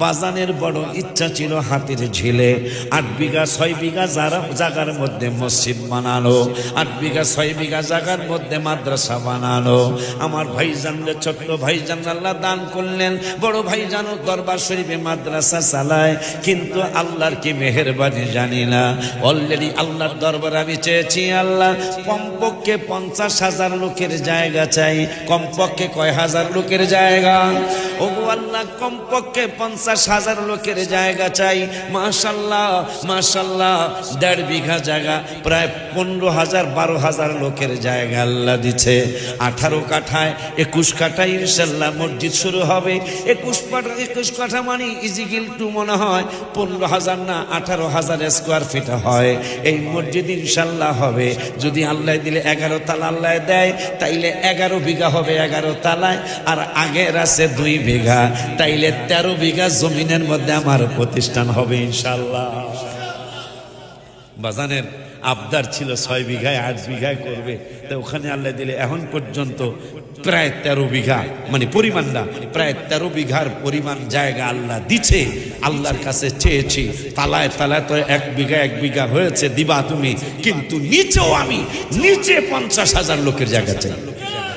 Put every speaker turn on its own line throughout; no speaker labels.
বাজানের বড় ইচ্ছা ছিল হাতির ঝিলে 8 বিঘা 6 বিঘা জায়গার মধ্যে মসজিদ বানানো, 8 বিঘা 6 বিঘা জায়গার মধ্যে মাদ্রাসা বানানো। আমার ভাইজানরে ছোট্ট ভাইজান আল্লাহ দান করলেন, বড় ভাইজানও দরবার শরীফে মাদ্রাসা চালায়, কিন্তু আল্লাহর কি মেহেরবানি জানি না। অলরেডি আল্লাহর দরবারে আমি চেয়েছি, আল্লাহ কমপক্ষে 50,000 লোকের জায়গা চাই। কমপক্ষে কয় হাজার লোকের জায়গা? ওগো আল্লাহ, কমপক্ষে 50,000 লোকের জায়গা চাই। মাশাআল্লাহ মাশাআল্লাহ, 1.5 বিঘা জায়গা, প্রায় 15,000 12,000 লোকের জায়গা আল্লাহ দিচ্ছে। 18 কাঠায় 21 কাঠায় ইনশাআল্লাহ মসজিদ শুরু হবে। 21 কাঠা মানে ইজিগিল টু মনে হয় 15,000 না 18,000 স্কোয়ার ফিট হয় এই মসজিদ ইনশাআল্লাহ হবে। যদি আল্লাহ দিলে 11 তালা আল্লাহ দেয়, তাইলে 11 বিঘা হবে 11 তালায়, আর আগের আছে 2 বিঘা, তাইলে 13 বিঘা জমিনের মধ্যে আমার প্রতিষ্ঠান হবে ইনশাআল্লাহ। বাজানের আবদার ছিল 6 বিঘায় 8 বিঘায় করবে, তো ওখানে আল্লাহ দিলে এখন পর্যন্ত প্রায় 13 বিঘা, মানে পরিমাণ না, প্রায় 13 বিঘার পরিমাণ জায়গা আল্লাহ দিচ্ছে। আল্লাহর কাছে চেয়েছি, তালায় তালায় তো 1 বিঘা 1 বিঘা হয়েছে, দিবা তুমি, কিন্তু নিচেও আমি নিচে 50,000 লোকের জায়গা চাই।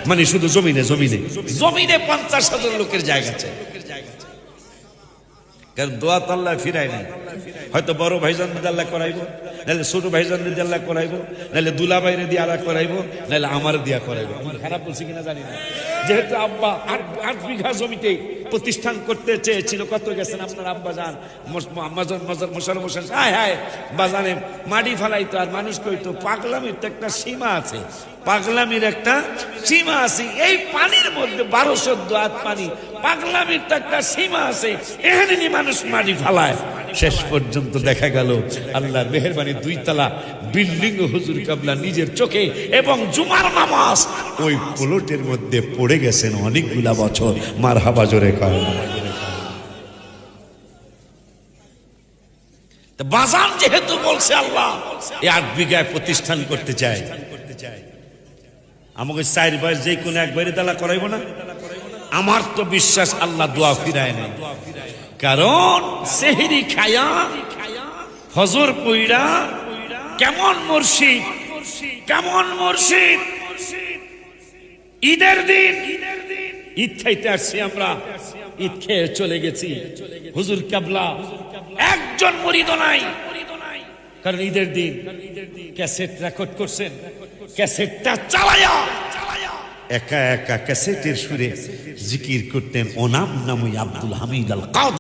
মানে শুধু জমিনে জমিনে জমিনে 50,000 লোকের জায়গা চাই। কারণ দোয়া তো আল্লাহ ফিরায় নাই। হয়তো বড় ভাইজান দিয়ে আল্লাহ করাইবো, নাহলে ছোট ভাইজান দিয়ে আল্লাহ করাইবো, নাহলে দুলা বাইরে দিয়ে আল্লাহ করাইবো, নাহলে আমার দিয়া করাইবো। আমার খারাপ বলছি কিনা জানি না। যেহেতু আব্বা 8 বিঘা জমিতে প্রতিষ্ঠান করতে চেয়েছিল, কত গেছেন আপনার আব্বা যান মোশাররফ হায় হায় বাজানে মাটি ফালাইতো, আর মানুষ কইতো পাগলামির তো একটা সীমা আছে, পাগলামির একটা সীমা আছে। এই পানির মধ্যে 1214 হাত পানি, পাগলামির তো একটা সীমা আছে, এখানে মানুষ মাটি ফালায়। শেষ পর্যন্ত দেখা গেল আল্লাহর মেহেরবানি 2 তলা বিল্ডিং হুজুর কাবলা নিজের চোখে, এবং জুমার নামাজ ওই প্লটের মধ্যে পড়ে গেছেন অনেকগুলা বছর। মারহাবা জোরে কয়। বাজার যেহেতু বলছে আল্লাহ এই 8 বিঘায় প্রতিষ্ঠান করতে চায়, আমাকে 4 ভাই যে কোনো এক বাইরে তালা করাইব না। আমার তো বিশ্বাস আল্লাহ দোয়া ফিরায় নাই, কারণ সেহরি খায়া ফজর পইড়া কেমন মুর্শিদ, কেমন মুর্শিদ। ঈদের দিন ঈদ খাইতে আসছি আমরা, ঈদ খেয়ে চলে গেছি। হুজুর কাবলা একজন মুরিদ নাই, কারণ ঈদের দিন ক্যাসেট রেকর্ড করছেন, ক্যাসেটটা চালায়া একা একা ক্যাসেটের সুরে জিকির করতেন, ও নাম নামই আব্দুল হামিদ আল কাদ।